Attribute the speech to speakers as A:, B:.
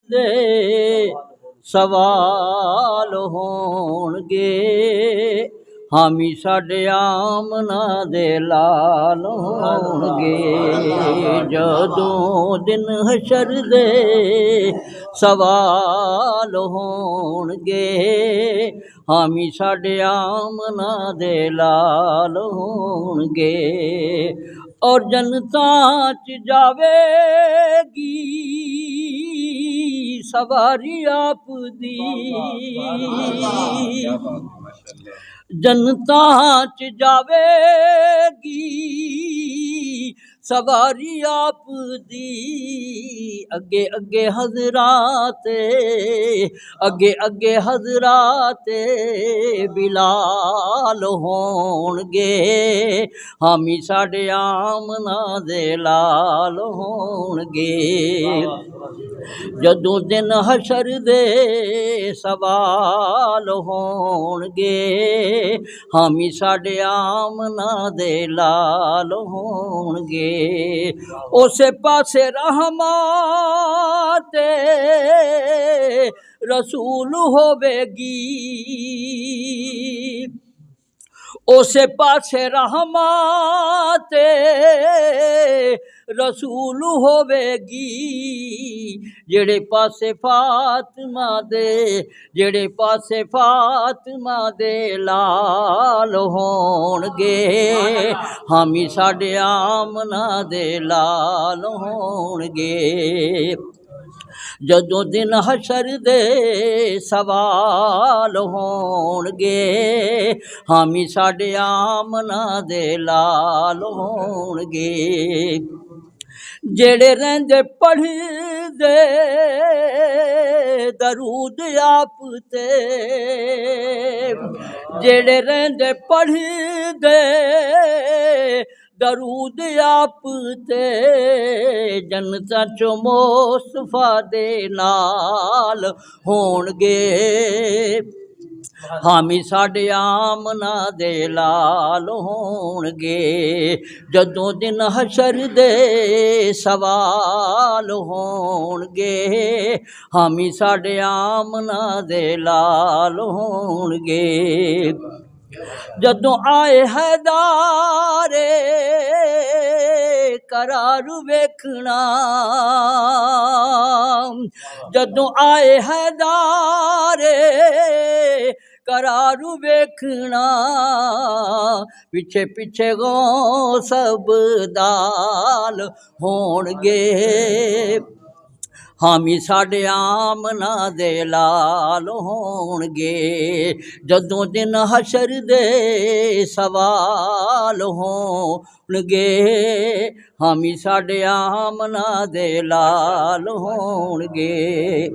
A: दे सवाल होणगे, हामी साडे आमना दे लाल होणगे। जदों दिन हशर दे सवाल होणगे, हामी साडे आमना दे लाल होणगे। और जनता च जावेगी सवारी आप दी, जनता च जावेगी सवारी आप दी। अगे अगे हजरात, अगे अगे हजरात बिलाल होणगे, हामी साडे आमना दे लाल होणगे। जदों दिन हशर दे सवाल होणगे, हामी साडे आमना दे लाल होणगे। उसे पासे रहमत रसूल होवेगी, उसे पासे रहमत रसूल होवेगी। जेड़े पासे फातिमा दे, जेड़े पासे फातिमा दे लाल होणगे, हामी साडे आमना दे लाल होणगे। जदों दिन हशर दे सवाल होणगे, हामी साडे आमना दे लाल होणगे। जेड़े रहिंदे पढ़दे दरूद आप ते, जेड़े रहिंदे पढ़दे दरूद आप ते, जन्नतां चो मुस्तफा दे नाल होणगे, हामी साडे आमना दे लाल होणगे। जदों दिन हशर दे सवाल होणगे, हामी साडे आमना दे लाल होणगे। जदों आए हैदारे करार वेखना, जदों आए हैदारे करार वेखना, पिछे पिछे गौस अब्दाल होणगे, हामी साडे आमना दे लाल होणगे। जदों दिन हशर दे सवाल होणगे, हामी साडे आमना दे लाल होणगे।